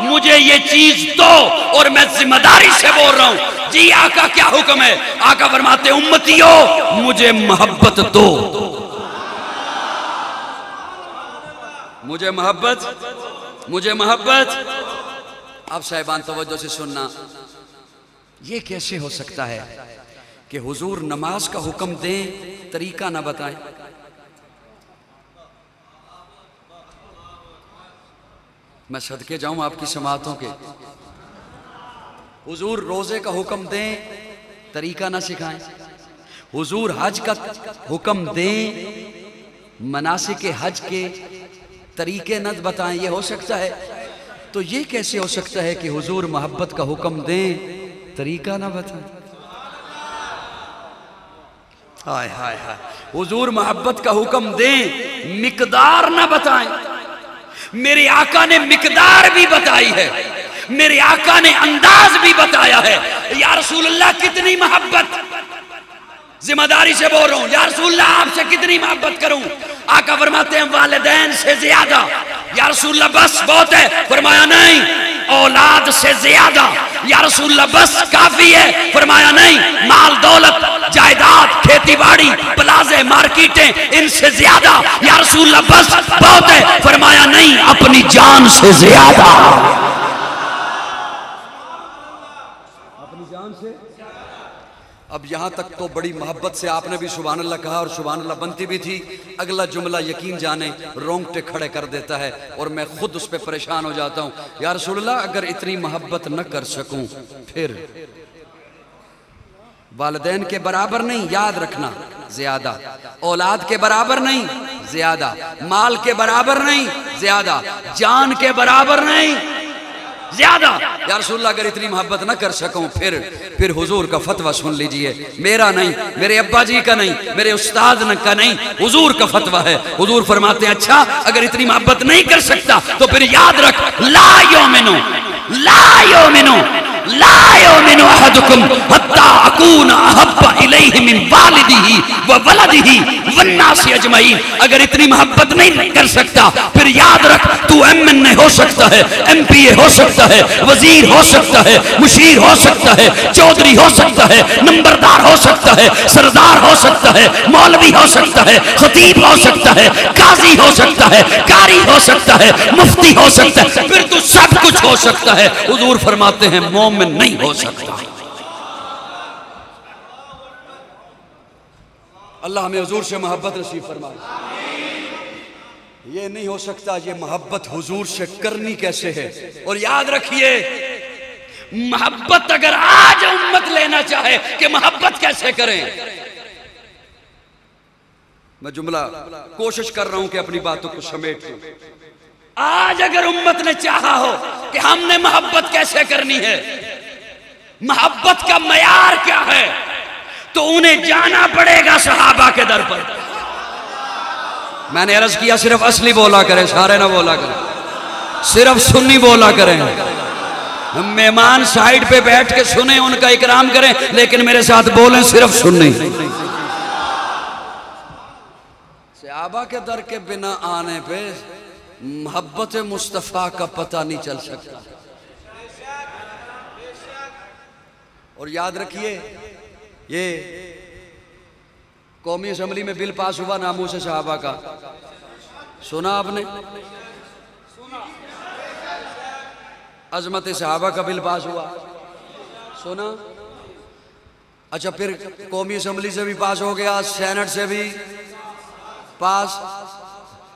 مجھے یہ چیز دو، اور میں ذمہ داری سے بول رہا ہوں جی آقا کیا حکم ہے؟ آقا فرماتے امتیوں مجھے محبت دو، مجھے محبت، مجھے محبت۔ اب صاحبان توجہ سے سننا، یہ کیسے ہو سکتا ہے کہ حضور نماز کا حکم دیں طریقہ نہ بتائیں؟ میں صدقے جاؤں آپ کی سماعتوں کے، حضور روزے کا حکم دیں طریقہ نہ سکھائیں، حضور حج کا حکم دیں مناسک حج کے طریقے نہ بتائیں، یہ ہو سکتا ہے؟ تو یہ کیسے ہو سکتا ہے کہ حضور محبت کا حکم دیں طریقہ نہ بتائیں؟ ہائے ہائے ہائے، حضور محبت کا حکم دیں مقدار نہ بتائیں۔ میرے آقا نے مقدار بھی بتائی ہے، میرے آقا نے انداز بھی بتایا ہے۔ یا رسول اللہ کتنی محبت، ذمہ داری سے بول رہا ہوں، یا رسول اللہ آپ سے کتنی محبت کروں؟ آقا فرماتے ہیں والدین سے زیادہ۔ یا رسول اللہ بس بہت ہے، فرمایا نہیں، اولاد سے زیادہ۔ یا رسول اللہ بس کافی ہے، فرمایا نہیں، مال دولت جائیداد کھیتی باڑی پلازے مارکیٹیں ان سے زیادہ۔ یا رسول اللہ بس بہت ہے، فرمایا نہیں، اپنی جان سے زیادہ، اپنی جان سے۔ اب یہاں تک تو بڑی محبت سے آپ نے بھی سبحان اللہ کہا، اور سبحان اللہ بنتی بھی تھی۔ اگلا جملہ یقین جانے رونگٹے کھڑے کر دیتا ہے، اور میں خود اس پہ پریشان ہو جاتا ہوں۔ یا رسول اللہ اگر اتنی محبت نہ کر سکوں پھر والدین کے برابر نہیں، یاد رکھنا، زیادہ، اولاد کے برابر نہیں، زیادہ، مال کے برابر نہیں، زیادہ، جان کے برابر نہیں، زیادہ۔ یا رسول اللہ اگر اتنی محبت نہ کر سکوں پھر حضور کا فتویٰ سن لیجئے، میرا نہیں، میرے ابا جی کا نہیں، میرے استاد کا نہیں، حضور کا فتویٰ ہے۔ حضور فرماتے ہیں اچھا اگر اتنی محبت نہیں کر سکتا تو پھر یاد رکھ، لا یؤمنو لا یؤمنو لا یؤمن احدکم حتی اکون احب الیہ من والدہ وولدہ والناس اجمعین۔ اگر اتنی محبت نہیں کر سکتا پھر یاد رکھ تو ایم این اے ہو سکتا ہے، ایم پی اے ہو سکتا ہے، وزیر ہو سکتا ہے، مشیر ہو سکتا ہے، چودھری ہو سکتا ہے، نمبردار ہو سکتا ہے، سردار ہو سکتا ہے، مولوی ہو سکتا ہے، خطیب ہو سکتا ہے، قاضی ہو سکتا ہے، قاری ہو سکتا ہے، مفتی ہو سکتا ہے، پھر تو سب کچھ ہو سکتا ہے۔ حضور فرماتے ہیں مومن نہیں ہو سکتا۔ اللہ ہمیں حضور سے محبت نصیب فرمائے۔ یہ نہیں ہو سکتا، یہ محبت حضور سے کرنی کیسے ہے؟ اور یاد رکھیے محبت اگر آج امت لینا چاہے کہ محبت کیسے کریں، میں جملہ کوشش کر رہا ہوں کہ اپنی باتوں کو سمیٹ لوں۔ آج اگر امت نے چاہا ہو کہ ہم نے محبت کیسے کرنی ہے، محبت کا معیار کیا ہے، تو انہیں جانا پڑے گا صحابہ کے در پر۔ میں نے عرض کیا صرف اصلی بولا کریں، سارے نہ بولا کریں، صرف سنی بولا کریں۔ مہمان سائیڈ پہ بیٹھ کے سنیں، ان کا اکرام کریں، لیکن میرے ساتھ بولیں صرف سنی۔ صحابہ کے در کے بنا آنے پہ محبت مصطفیٰ کا پتہ نہیں چل سکتا. اور یاد رکھیے یہ قومی اسمبلی میں بل پاس ہوا ناموس صحابہ کا، سنا آپ نے؟ عظمت صحابہ کا بل پاس ہوا، سنا؟ اچھا پھر قومی اسمبلی سے بھی پاس ہو گیا، سینٹ سے بھی پاس،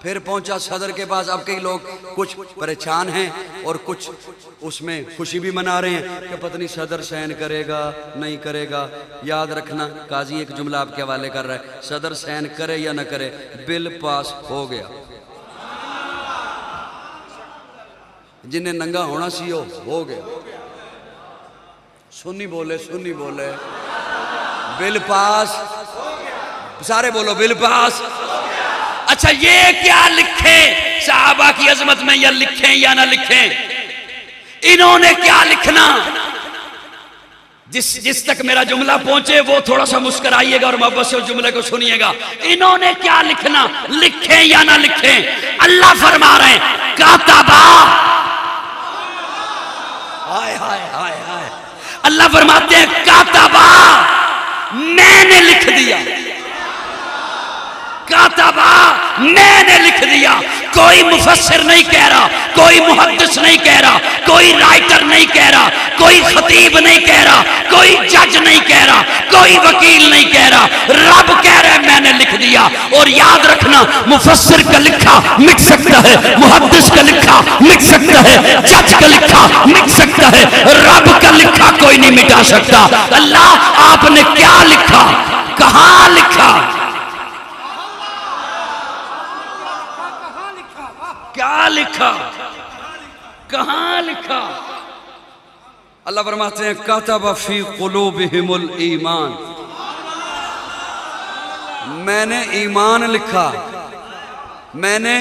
پھر پہنچا صدر کے پاس. اب کئی لوگ کچھ پریشان ہیں اور کچھ اس میں خوشی بھی منا رہے ہیں کہ پتہ نہیں صدر سائن کرے گا نہیں کرے گا. یاد رکھنا قاضی ایک جملہ آپ کے حوالے کر رہا ہے، صدر سائن کرے یا نہ کرے بل پاس ہو گیا. جنہیں ننگا ہونا سی ہو گیا. سنی بولے سنی بولے، بل پاس، سارے بولو بل پاس. اچھا یہ کیا لکھیں صحابہ کی عظمت میں، یا لکھیں یا نہ لکھیں؟ انہوں نے کیا لکھنا؟ جس تک میرا جملہ پہنچے وہ تھوڑا سا مسکرائیے گا اور محبت سے اس جملے کو سنیے گا. انہوں نے کیا لکھنا، لکھیں یا نہ لکھیں؟ اللہ فرما رہے ہیں کاتبا، ہائے ہائے ہائے ہائے، اللہ فرماتے ہیں کاتبا، میں نے لکھ دیا. کاتبا، میں نے لکھ دیا. کوئی مفسر نہیں کہہ رہا، کوئی محدث نہیں کہہ رہا، کوئی رائٹر نہیں کہہ رہا، کوئی خطیب نہیں کہہ رہا، کوئی جج نہیں کہہ رہا، کوئی وکیل نہیں کہہ رہا، رب کہہ رہے میں نے لکھ دیا. اور یاد رکھنا مفسر کا لکھا مٹ سکتا ہے، محدث کا لکھا مٹ سکتا ہے، جج کا لکھا مٹ سکتا ہے، رب کا لکھا کوئی نہیں مٹا سکتا. اللہ آپ نے کیا لکھا، کہاں لکھا، کیا لکھا، کہاں لکھا؟ اللہ فرماتے ہیں کتب فی قلوبہم الایمان، میں نے ایمان لکھا. میں نے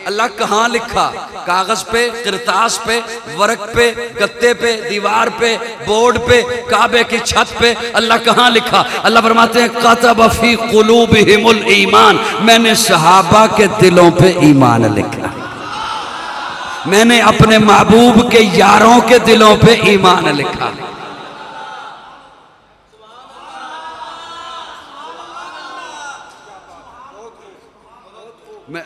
اللہ کہاں لکھا؟ کاغذ پہ، کرتاس پہ، ورق پہ، گتے پہ، دیوار پہ، بورڈ پہ، کعبے کی چھت پہ. اللہ کہاں لکھا؟ اللہ فرماتے ہیں کتب فی قلوبہم الایمان، میں نے صحابہ کے دلوں پہ ایمان لکھا. میں نے اپنے محبوب کے یاروں کے دلوں پہ ایمان لکھا.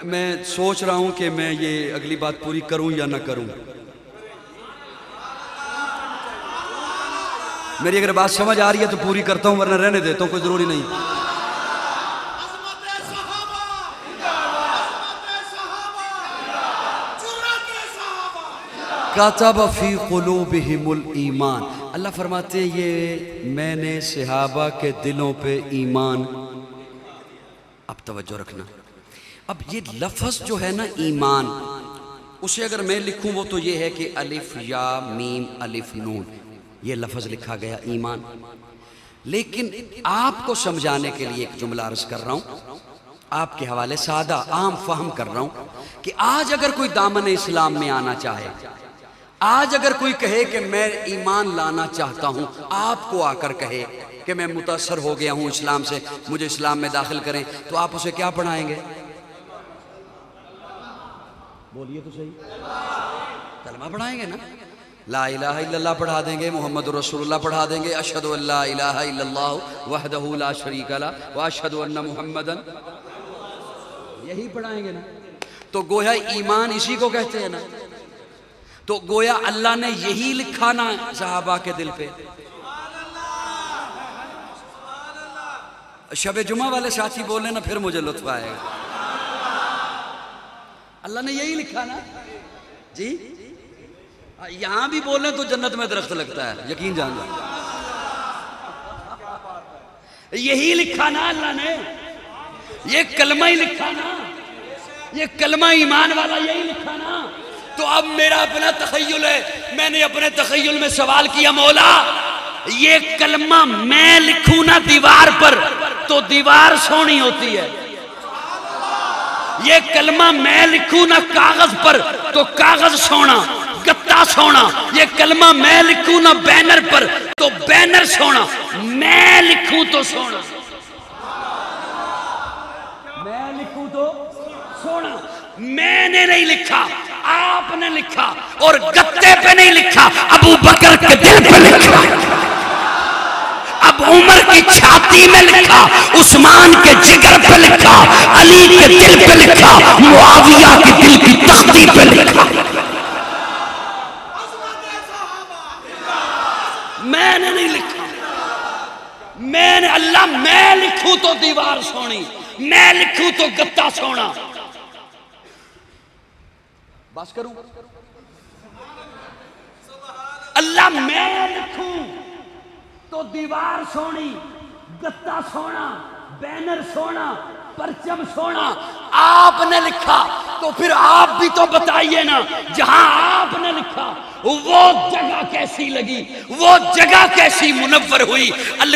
میں سوچ رہا ہوں کہ میں یہ اگلی بات پوری کروں یا نہ کروں. میری اگر بات سمجھ آ رہی ہے تو پوری کرتا ہوں، ورنہ رہنے دیتا ہوں، کوئی ضروری نہیں. کتب فی قلوبہم الایمان، اللہ فرماتے ہیں یہ میں نے صحابہ کے دلوں پہ ایمان. اب توجہ رکھنا، اب یہ لفظ جو ہے نا ایمان، اسے اگر میں لکھوں وہ تو یہ ہے کہ الف یا میم الف نون، یہ لفظ لکھا گیا ایمان. لیکن آپ کو سمجھانے کے لیے ایک جملہ عرض کر رہا ہوں، آپ کے حوالے سادہ عام فہم کر رہا ہوں کہ آج اگر کوئی دامن اسلام میں آنا چاہے، آج اگر کوئی کہے کہ میں ایمان لانا چاہتا ہوں، آپ کو آ کر کہے کہ میں متاثر ہو گیا ہوں اسلام سے، مجھے اسلام میں داخل کریں، تو آپ اسے کیا پڑھائیں گے؟ بولیے تو صحیح، کلمہ پڑھائیں گے نا. لا الہ الا اللہ پڑھا دیں گے، محمد رسول اللہ پڑھا دیں گے، اشہد ان لا الہ الا اللہ وحدہ لا شریک لہ واشہد ان محمدً، یہی پڑھائیں گے نا. تو گویا ایمان اسی کو کہتے ہیں نا. تو گویا اللہ نے یہی لکھا نا صحابہ کے دل پہ. شب جمعہ والے ساتھی بولیں نا، پھر مجھے لطف آئے گا. اللہ نے یہی لکھا نا جی. یہاں بھی بولیں تو جنت میں درخت لگتا ہے، یقین جان لو. یہی لکھا نا اللہ نے، یہ کلمہ ہی لکھا نا، یہ کلمہ ایمان والا یہی لکھا نا. تو اب میرا اپنا تخیل ہے، میں نے اپنے تخیل میں سوال کیا، مولا یہ کلمہ میں لکھوں نا دیوار پر تو دیوار سونی ہوتی ہے، یہ کلمہ میں لکھوں نا کاغذ پر تو کاغذ سونا، گتا سونا. یہ کلمہ میں لکھوں نا بینر پر تو بینر سونا. میں لکھوں تو سونا، میں لکھوں تو سونا. میں نے نہیں لکھا، آپ نے لکھا، اور گتے پہ نہیں لکھا، ابو بکر کے دل پہ لکھا، اب عمر کی چھاتی میں لکھا، عثمان کے جگر پہ لکھا، علی کے دل پہ لکھا، معاویہ کے دل کی تختی پہ لکھا۔ میں نے نہیں لکھا، میں نے اللہ میں لکھوں تو دیوار سونی، میں لکھوں تو گتا سونا۔ بس کروں اللہ میں لکھوں تو دیوار سونی، گتا سونا، بینر سونا، پرچم سونا۔ آپ نے لکھا تو پھر آپ بھی تو بتائیے نا، جہاں آپ نے لکھا وہ جگہ کیسی لگی، وہ جگہ کیسی منور ہوئی۔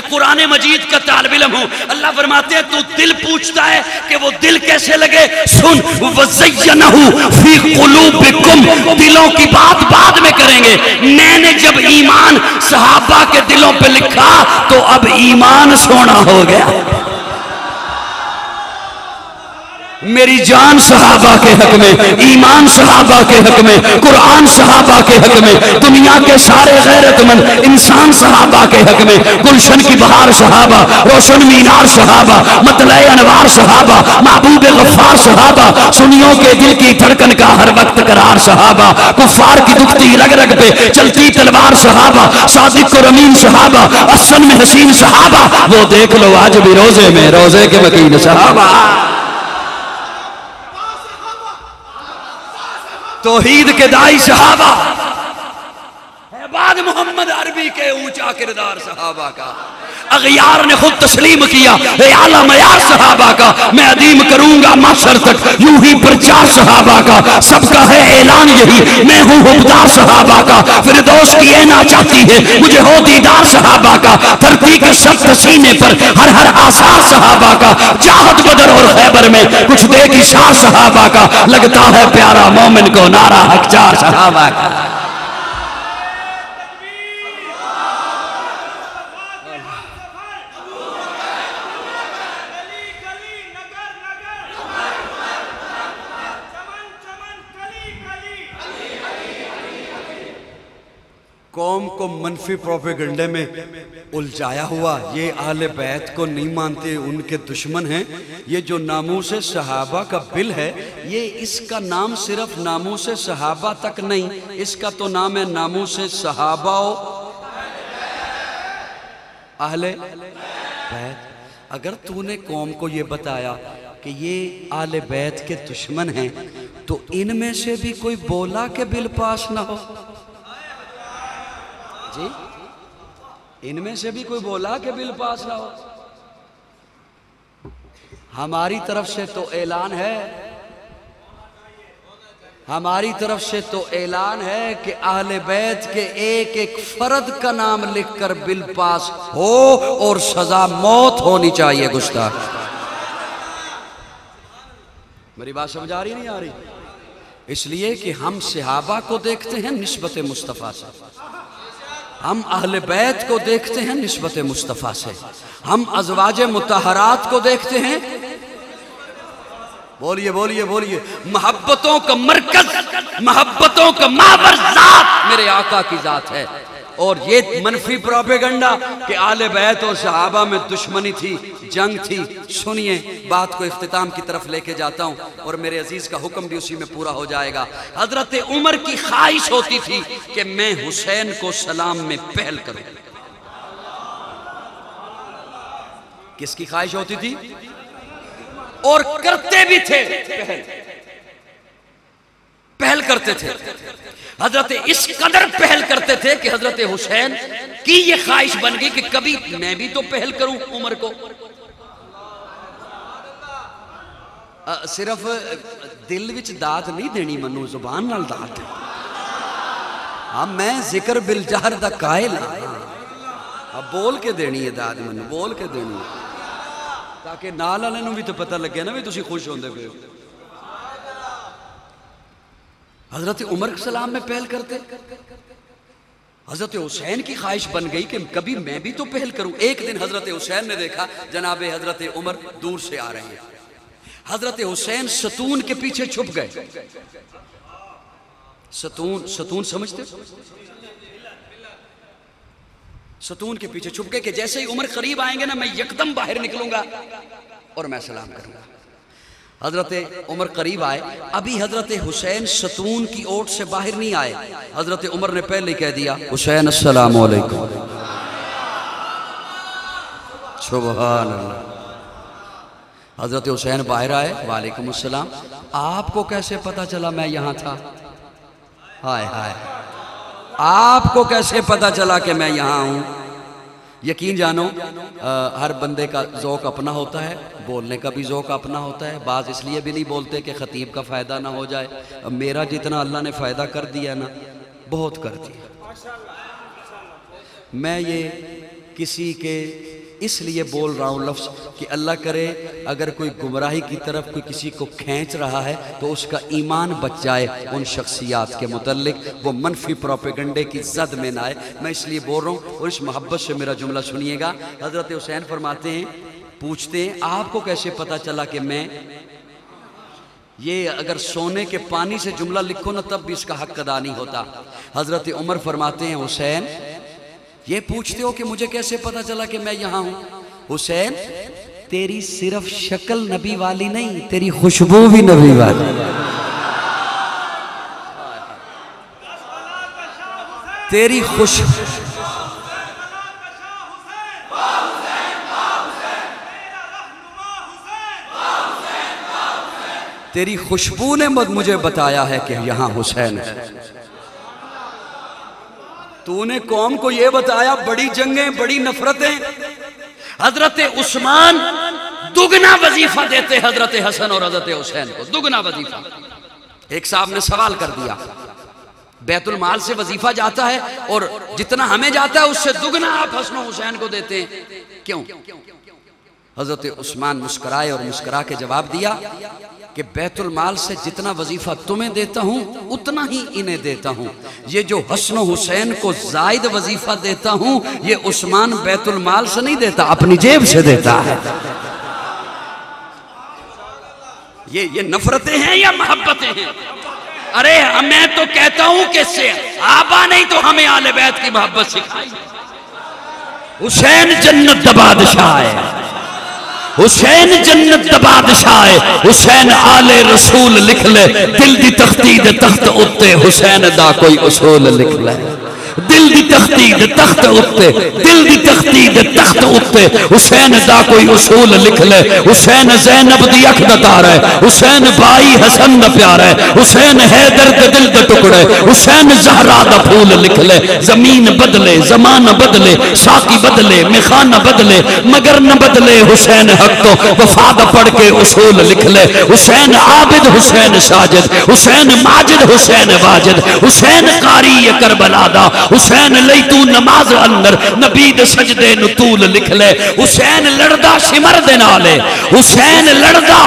قرآن مجید کا طالب علم ہوں، اللہ فرماتے ہیں تو دل پوچھتا ہے کہ وہ دل کیسے لگے، سن وَزَيَّنَهُ فِي قُلُوبِكُمْ، دلوں کی بات بعد میں کریں گے۔ میں نے جب ایمان صحابہ کے دلوں پہ لکھا تو اب ایمان سونا ہو گیا۔ میری جان صحابہ کے حق میں، ایمان صحابہ کے حق میں، قرآن صحابہ کے حق میں، دنیا کے سارے غیرت مند انسان صحابہ کے حق میں، گلشن کی بہار صحابہ، روشن مینار صحابہ، مطلع انوار صحابہ، محبوب غفار صحابہ، سنیوں کے دل کی دھڑکن کا ہر وقت قرار صحابہ، کفار کی دکھتی رگ رگ پہ چلتی تلوار صحابہ، صادق اور امین صحابہ، احسن میں حسین صحابہ، وہ دیکھ لو آج بھی روزے میں روزے کے مکین صحابہ۔ توحید کے دائی صحابہ، بعد محمد عربی کے اونچا کردار صحابہ کا، اغیار نے خود تسلیم کیا اے اعلیٰ معیار صحابہ کا، میں عدیم کروں گا محشر تک یوں ہی پرچار صحابہ کا، سب کا ہے اعلان یہی میں ہوں حبدار صحابہ کا، فردوس کی اینا چاہتی ہے مجھے ہو دیدار صحابہ کا، دھرتی کے سخت سینے پر ہر ہر آثار صحابہ کا، جاہد بدر اور خیبر میں کچھ دیکھ اشار صحابہ کا، لگتا ہے پیارا مومن کو نعرہ حق چار صحابہ کا۔ قوم کو منفی پروپیگنڈے میں الجھایا ہوا، یہ اہل بیت کو نہیں مانتے، ان کے دشمن ہیں۔ یہ جو ناموس صحابہ کا بل ہے، یہ اس کا نام صرف ناموس صحابہ تک نہیں، اس کا تو نام ہے ناموس صحابہ و اہل بیت۔ اگر تو نے قوم کو یہ بتایا کہ یہ اہل بیت کے دشمن ہیں تو ان میں سے بھی کوئی بولا کہ بل پاس نہ ہو؟ جی ان میں سے بھی کوئی بولا کہ بل پاس نہ ہو؟ ہماری طرف سے تو اعلان ہے، ہماری طرف سے تو اعلان ہے کہ اہل بیت کے ایک ایک فرد کا نام لکھ کر بل پاس ہو اور سزا موت ہونی چاہیے گستاخ۔ میری بات سمجھ آ رہی نہیں آ رہی؟ اس لیے کہ ہم صحابہ کو دیکھتے ہیں نسبت مصطفیٰ سے، ہم اہل بیت کو دیکھتے ہیں نسبت مصطفیٰ سے، ہم ازواج مطہرات کو دیکھتے ہیں، بولیے بولیے بولیے، محبتوں کا مرکز، محبتوں کا محور ذات میرے آقا کی ذات ہے۔ اور یہ منفی پروپیگنڈا کہ اہل بیت اور صحابہ میں دشمنی تھی، جنگ تھی، سنیے بات کو اختتام کی طرف لے کے جاتا ہوں اور میرے عزیز کا حکم بھی اسی میں پورا ہو جائے گا۔ حضرت عمر کی خواہش ہوتی تھی کہ میں حسین کو سلام میں پہل کروں۔ کس کی خواہش ہوتی تھی؟ اور کرتے بھی تھے، پہل کرتے تھے۔ حضرت اس قدر پہل کرتے تھے کہ حضرت حسین کی یہ خواہش بن گئی کہ کبھی میں بھی تو پہل کروں عمر کو۔ صرف دل وچ داد نہیں دینی منو، زبان نال داد دینی۔ ہاں میں ذکر بالجہر دا قائل ہاں، بول کے دینی ہے داد منو، بول کے دینی ہے تاکہ نال والے نوں بھی تو پتہ لگے نا بھی تسی خوش ہوندے پے ہو۔ حضرت عمر سلام میں پہل کرتے، حضرت حسین کی خواہش بن گئی کہ کبھی میں بھی تو پہل کروں۔ ایک دن حضرت حسین نے دیکھا جناب حضرت عمر دور سے آ رہے ہیں، حضرت حسین ستون کے پیچھے چھپ گئے. ستون سمجھتے؟ ستون کے پیچھے چھپ گئے کہ جیسے ہی عمر قریب آئیں گے نا میں یکدم باہر نکلوں گا اور میں سلام کروں گا. حضرت عمر قریب آئے. ابھی حضرت حسین ستون کی اوٹ سے باہر نہیں آئے. حضرت عمر نے پہلے کہہ دیا حسین السلام علیکم. سبحان اللہ. حضرت حسین باہر آئے. وعلیکم السلام. آپ کو کیسے پتا چلا میں یہاں تھا؟ ہائے ہائے. آپ کو کیسے پتا چلا کہ میں یہاں ہوں؟ یقین جانو ہر بندے کا ذوق اپنا ہوتا ہے, بولنے کا بھی ذوق اپنا ہوتا ہے. بعض اس لیے بھی نہیں بولتے کہ خطیب کا فائدہ نہ ہو جائے. میرا جتنا اللہ نے فائدہ کر دیا نا بہت کر دیا. میں یہ کسی کے اس لیے بول رہا ہوں لفظ کہ اللہ کرے اگر کوئی گمراہی کی طرف کوئی کسی کو کھینچ رہا ہے تو اس کا ایمان بچ جائے ان شخصیات کے متعلق, وہ منفی پروپیگنڈے کی زد میں نہ آئے. میں اس لیے بول رہا ہوں اور اس محبت سے میرا جملہ سنیے گا. حضرت حسین فرماتے ہیں, پوچھتے ہیں آپ کو کیسے پتا چلا کہ میں یہ اگر سونے کے پانی سے جملہ لکھو نا تب بھی اس کا حق ادا نہیں ہوتا. حضرت عمر فرماتے ہیں حسین یہ پوچھتے ہو کہ مجھے کیسے پتا چلا کہ میں یہاں ہوں؟ حسین تیری صرف شکل نبی والی نہیں, تیری خوشبو بھی نبی والی. تیری تیری خوشبو نے مجھے بتایا ہے کہ یہاں حسین ہے. تو نے قوم کو یہ بتایا بڑی جنگیں بڑی نفرتیں. حضرت عثمان دگنا وظیفہ دیتے حضرت حسن اور حضرت حسین کو, دگنا وظیفہ. ایک صاحب نے سوال کر دیا, بیت المال سے وظیفہ جاتا ہے اور جتنا ہمیں جاتا ہے اس سے دگنا آپ حسن و حسین کو دیتے ہیں, کیوں؟ حضرت عثمان مسکرائے اور مسکرا کے جواب دیا کہ بیت المال سے جتنا وظیفہ تمہیں دیتا ہوں اتنا ہی انہیں دیتا ہوں. یہ جو حسن و حسین کو زائد وظیفہ دیتا ہوں یہ عثمان بیت المال سے نہیں دیتا, اپنی جیب سے دیتا ہے. یہ نفرتیں ہیں یا محبتیں ہیں؟ ارے میں تو کہتا ہوں کہ صحابہ نہیں تو ہمیں آل بیت کی محبت سکھائی. حسین جنت دا بادشاہ ہے, حسین جنت دا بادشاہ ہے. حسین آل رسول لکھ لے, دل دی تختی دے تخت اتے حسین دا کوئی اصول لکھ لے. دل دی تختی دے تخت اتے, دل دی تختی دے تخت اتے حسین دا کوئی اصول لکھ لے. حسین زینب دی اکھ دا تار ہے, حسین بائی حسن دا پیار ہے, حسین حیدر دے دل دے ٹکڑے, حسین زہرا دا پھول لکھ لے. زمین بدلے زمانہ بدلے ساقی بدلے میخانہ بدلے مگر نہ بدلے حسین حق تو وفا دا پڑھ کے اصول لکھ لے. حسین عابد حسین ساجد, حسین ماجد حسین واجد, حسین قاری کربلا دا, حسین لئی تو نماز اندر نبی دے سجدے نطول لکھ لے. حسین لڑدا سمر دے نالے, حسین لڑدا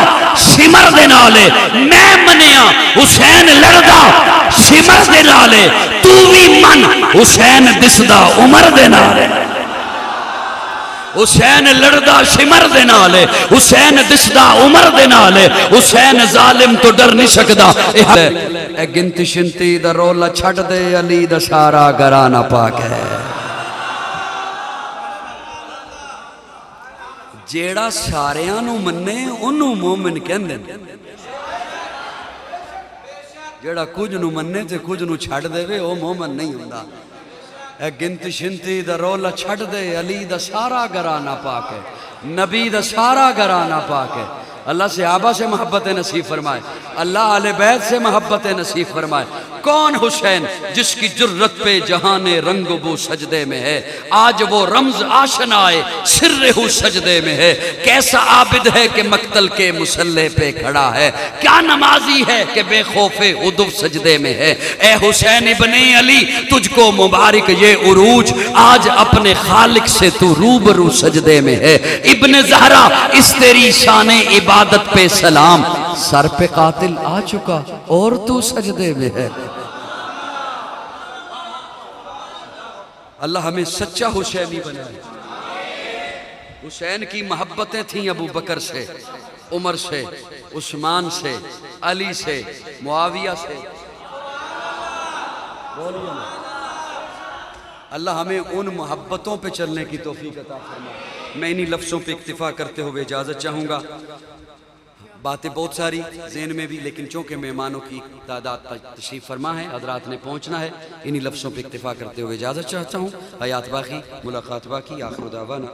سمر دے نالے. میں منیا حسین لڑدا سمر دے نالے, تو بھی من حسین دسدا عمر دے نالے. حسین لڑدا سمر دے نالے, حسین دسدا عمر دے نالے. حسین ظالم تو ڈر نہیں سکدا. اے گنتی شنتی دا رولا چھڑ دے, علی دا سارا گرانا پاک ہے. جیڑا ساریاں نو مننے انہوں مومن کہندے, جیڑا کچھ نو مننے تے کچھ نو چھڑ دے وے او مومن نہیں ہوندا. اے گنتی شنتی دا رولا چھڑ دے, علی دا سارا گرانا پاک ہے, نبی دا سارا گرانا پاک ہے. اللہ صحابہ سے محبت نصیب فرمائے, اللہ آل بیت سے محبت نصیب فرمائے. کون حسین جس کی جرت پہ جہان رنگ بو سجدے میں ہے, آج وہ رمز آشنائے سر ہو سجدے میں ہے. کیسا عابد ہے کہ مقتل کے مسلح پہ کھڑا ہے, کیا نمازی ہے کہ بے خوف عدو سجدے میں ہے. اے حسین ابن علی تجھ کو مبارک یہ عروج, آج اپنے خالق سے تو روبرو سجدے میں ہے. ابن زہرا اس تیری شان عبادت پہ سلام, سر پہ قاتل آ چکا اور تو سجدے میں ہے. اللہ ہمیں سچا حسینی بنائے. حسین کی محبتیں تھیں ابو بکر سے، عمر سے، عثمان سے، علی سے، معاویہ سے۔ اللہ ہمیں ان محبتوں پہ چلنے کی توفیق عطا فرمائے۔ میں انہی لفظوں پہ اکتفا کرتے ہوئے اجازت چاہوں گا۔ باتیں بہت ساری ذہن میں بھی، لیکن چونکہ مہمانوں کی تعداد تشریف فرما ہے، حضرات نے پہنچنا ہے، انہی لفظوں پہ اکتفا کرتے ہوئے اجازت چاہتا ہوں۔ حیات باقی، ملاقات باقی، آخر دعوانا